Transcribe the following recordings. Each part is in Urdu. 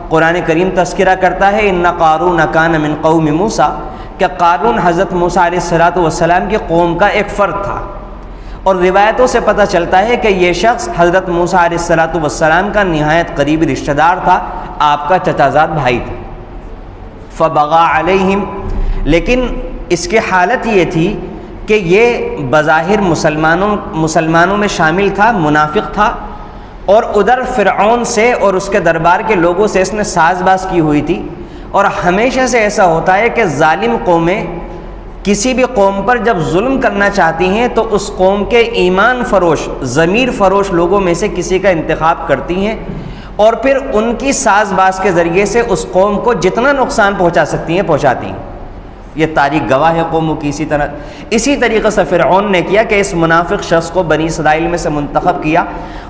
قرآن کریم تذکرہ کرتا ہے ان قارون کان من قوم موسیٰ، کہ قارون حضرت موسیٰ علیہ السلام کی قوم کا ایک فرد تھا، اور روایتوں سے پتہ چلتا ہے کہ یہ شخص حضرت موسیٰ علیہ السلام کا نہایت قریبی رشتہ دار تھا، آپ کا چچا زاد بھائی تھا۔ فبغى علیہم، لیکن اس کی حالت یہ تھی کہ یہ بظاہر مسلمانوں میں شامل تھا، منافق تھا، اور ادھر فرعون سے اور اس کے دربار کے لوگوں سے اس نے ساز باز کی ہوئی تھی۔ اور ہمیشہ سے ایسا ہوتا ہے کہ ظالم قومیں کسی بھی قوم پر جب ظلم کرنا چاہتی ہیں تو اس قوم کے ایمان فروش، ضمیر فروش لوگوں میں سے کسی کا انتخاب کرتی ہیں، اور پھر ان کی ساز باز کے ذریعے سے اس قوم کو جتنا نقصان پہنچا سکتی ہیں پہنچاتی ہیں۔ یہ تاریخ گواہ ہے قوموں کی۔ اسی طریقے سے فرعون نے کیا کہ اس منافق شخص کو بنی اسرائیل میں سے منتخب کیا،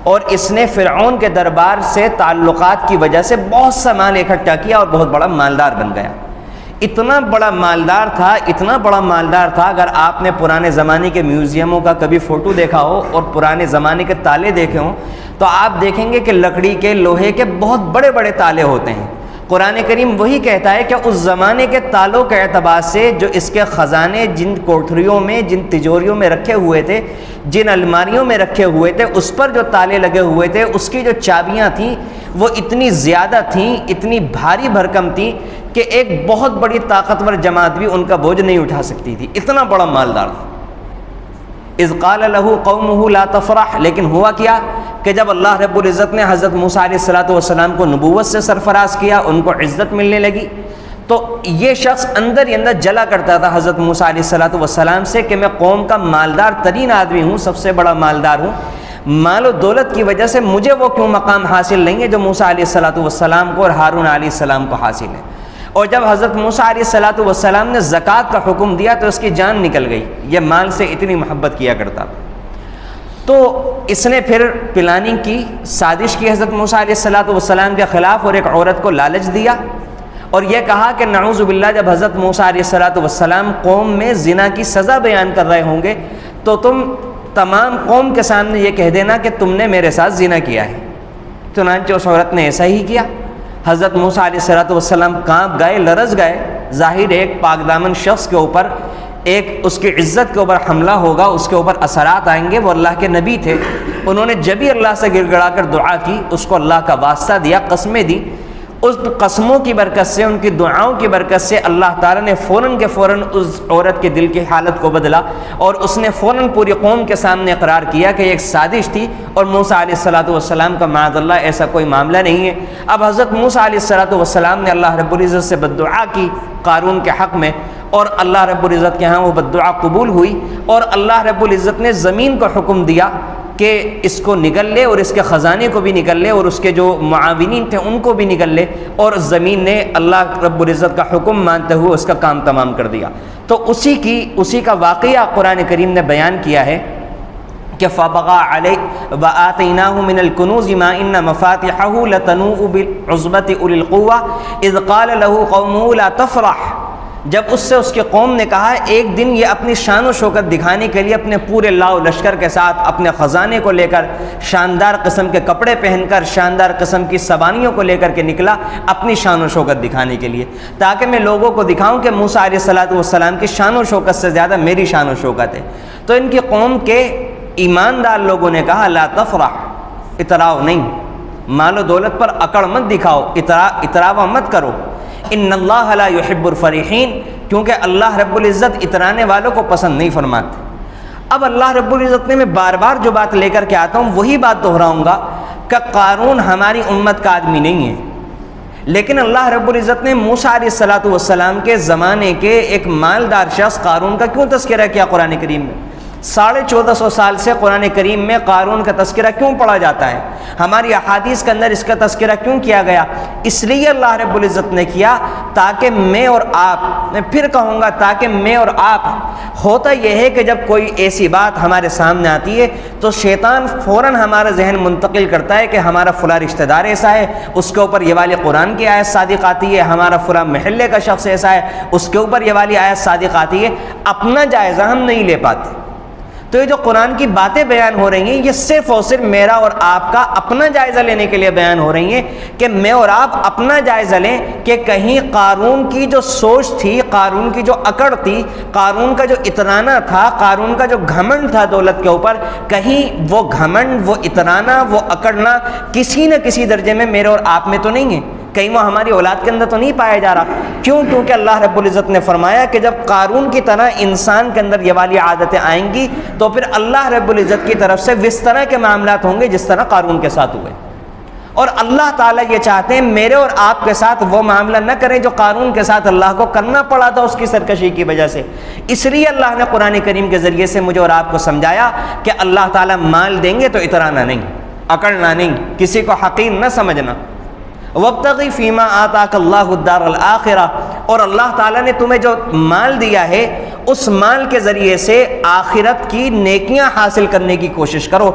اور اس نے فرعون کے دربار سے تعلقات کی وجہ سے بہت سا مال اکٹھا کیا اور بہت بڑا مالدار بن گیا۔ اتنا بڑا مالدار تھا، اگر آپ نے پرانے زمانے کے میوزیموں کا کبھی فوٹو دیکھا ہو اور پرانے زمانے کے تالے دیکھے ہوں تو آپ دیکھیں گے کہ لکڑی کے، لوہے کے بہت بڑے بڑے تالے ہوتے ہیں۔ قرآن کریم وہی کہتا ہے کہ اس زمانے کے تالوں کے اعتبار سے جو اس کے خزانے جن کوٹھریوں میں، جن تجوریوں میں رکھے ہوئے تھے، جن الماریوں میں رکھے ہوئے تھے، اس پر جو تالے لگے ہوئے تھے، اس کی جو چابیاں تھیں وہ اتنی زیادہ تھیں، اتنی بھاری بھرکم تھیں کہ ایک بہت بڑی طاقتور جماعت بھی ان کا بوجھ نہیں اٹھا سکتی تھی، اتنا بڑا مالدار تھا۔ اذ قال له قومه لا تفرح، لیکن ہوا کیا کہ جب اللہ رب العزت نے حضرت موسیٰ علیہ السلام کو نبوت سے سرفراز کیا، ان کو عزت ملنے لگی، تو یہ شخص اندر ہی اندر جلا کرتا تھا حضرت موسیٰ علیہ السلام سے کہ میں قوم کا مالدار ترین آدمی ہوں، سب سے بڑا مالدار ہوں، مال و دولت کی وجہ سے مجھے وہ کیوں مقام حاصل نہیں ہے جو موسیٰ علیہ السلام کو اور ہارون علیہ السلام کو حاصل ہے۔ اور جب حضرت موسیٰ علیہ السلام نے زکوٰۃ کا حکم دیا تو اس کی جان نکل گئی، یہ مال سے اتنی محبت کیا کرتا تھا۔ تو اس نے پھر پلاننگ کی، سازش کی حضرت موسیٰ علیہ السلام کے خلاف، اور ایک عورت کو لالچ دیا اور یہ کہا کہ نعوذ باللہ جب حضرت موسیٰ علیہ السلام قوم میں زنا کی سزا بیان کر رہے ہوں گے تو تم تمام قوم کے سامنے یہ کہہ دینا کہ تم نے میرے ساتھ زنا کیا ہے۔ چنانچہ اس عورت نے ایسا ہی کیا۔ حضرت موسیٰ علیہ السلام کانپ گئے، لرز گئے۔ ظاہر ایک پاک دامن شخص کے اوپر ایک اس کی عزت کے اوپر حملہ ہوگا، اس کے اوپر اثرات آئیں گے۔ وہ اللہ کے نبی تھے، انہوں نے جب ہی اللہ سے گر گڑا کر دعا کی، اس کو اللہ کا واسطہ دیا، قسمیں دی، اس قسموں کی برکت سے، ان کی دعاؤں کی برکت سے اللہ تعالیٰ نے فوراً کے فوراً اس عورت کے دل کی حالت کو بدلا، اور اس نے فوراً پوری قوم کے سامنے اقرار کیا کہ ایک سازش تھی اور موسیٰ علیہ السلام کا معاذ اللہ ایسا کوئی معاملہ نہیں ہے۔ اب حضرت موسیٰ علیہ السلام نے اللہ رب العزت سے بددعا کی قارون کے حق میں، اور اللہ رب العزت کے ہاں وہ بددعا قبول ہوئی، اور اللہ رب العزت نے زمین کو حکم دیا کہ اس کو نگل لے، اور اس کے خزانے کو بھی نگل لے، اور اس کے جو معاونین تھے ان کو بھی نگل لے، اور زمین نے اللہ رب العزت کا حکم مانتے ہوئے اس کا کام تمام کر دیا۔ تو اسی کا واقعہ قرآن کریم نے بیان کیا ہے کہ فَبَغَى عَلَيْهِ وَآتَيْنَاهُ مِنَ الْكُنُوزِ مَا إِنَّ مَفَاتِحَهُ لَتَنُوءُ بِالْعُصْبَةِ أُولِي الْقُوَّةِ إِذْ قَالَ لَهُ قَوْمُهُ لَا تَفْرَحْ، جب اس سے اس کی قوم نے کہا ایک دن یہ اپنی شان و شوکت دکھانے کے لیے اپنے پورے لاؤ لشکر کے ساتھ، اپنے خزانے کو لے کر، شاندار قسم کے کپڑے پہن کر، شاندار قسم کی سوانیوں کو لے کر کے نکلا اپنی شان و شوکت دکھانے کے لیے، تاکہ میں لوگوں کو دکھاؤں کہ موسیٰ علیہ السلام کی شان و شوکت سے زیادہ میری شان و شوکت ہے۔ تو ان کی قوم کے ایماندار لوگوں نے کہا لا تفرح، اتراؤ نہیں، مال و دولت پر اکڑ مت دکھاؤ، اتراوا مت کرو، ان اللہ لا یحب الفریحین، کیونکہ اللہ رب العزت اترانے والوں کو پسند نہیں فرماتے۔ اب اللہ رب العزت نے، میں بار بار جو بات لے کر کے آتا ہوں وہی بات دہراؤں گا کہ قارون ہماری امت کا آدمی نہیں ہے، لیکن اللہ رب العزت نے موسیٰ علیہ السلام کے زمانے کے ایک مالدار شخص قارون کا کیوں تذکرہ کیا قرآن کریم میں؟ 1450 سال سے قرآن کریم میں قارون کا تذکرہ کیوں پڑھا جاتا ہے؟ ہماری احادیث کے اندر اس کا تذکرہ کیوں کیا گیا؟ اس لیے اللہ رب العزت نے کیا تاکہ میں اور آپ، میں پھر کہوں گا تاکہ میں اور آپ، ہوتا یہ ہے کہ جب کوئی ایسی بات ہمارے سامنے آتی ہے تو شیطان فوراً ہمارا ذہن منتقل کرتا ہے کہ ہمارا فلاں رشتہ دار ایسا ہے، اس کے اوپر یہ والی قرآن کی آیت صادق آتی ہے، ہمارا فلاں محلے کا شخص ایسا ہے، اس کے اوپر یہ والی آیت صادق آتی ہے۔ اپنا جائزہ ہم نہیں لے پاتے، تو یہ جو قرآن کی باتیں بیان ہو رہی ہیں یہ صرف اور صرف میرا اور آپ کا اپنا جائزہ لینے کے لیے بیان ہو رہی ہیں کہ میں اور آپ اپنا جائزہ لیں کہ کہیں قارون کی جو سوچ تھی، قارون کی جو اکڑ تھی، قارون کا جو اترانا تھا، قارون کا جو گھمنڈ تھا دولت کے اوپر، کہیں وہ گھمنڈ، وہ اترانا، وہ اکڑنا کسی نہ کسی درجے میں میرے اور آپ میں تو نہیں ہے، کہیں وہ ہماری اولاد کے اندر تو نہیں پایا جا رہا۔ کیوں؟ کیونکہ اللہ رب العزت نے فرمایا کہ جب قارون کی طرح انسان کے اندر یہ والی عادتیں آئیں گی تو پھر اللہ رب العزت کی طرف سے اس طرح کے معاملات ہوں گے جس طرح قارون کے ساتھ ہوئے، اور اللہ تعالیٰ یہ چاہتے ہیں میرے اور آپ کے ساتھ وہ معاملہ نہ کریں جو قارون کے ساتھ اللہ کو کرنا پڑا تھا اس کی سرکشی کی وجہ سے۔ اس لیے اللہ نے قرآن کریم کے ذریعے سے مجھے اور آپ کو سمجھایا کہ اللہ تعالیٰ مال دیں گے تو اترانا نہیں، اکڑنا نہیں، کسی کو حقیر نہ سمجھنا۔ وابتغی فیما آتاک اللہ الدار الآخرہ، اور اللہ تعالیٰ نے تمہیں جو مال دیا ہے اس مال کے ذریعے سے آخرت کی نیکیاں حاصل کرنے کی کوشش کرو۔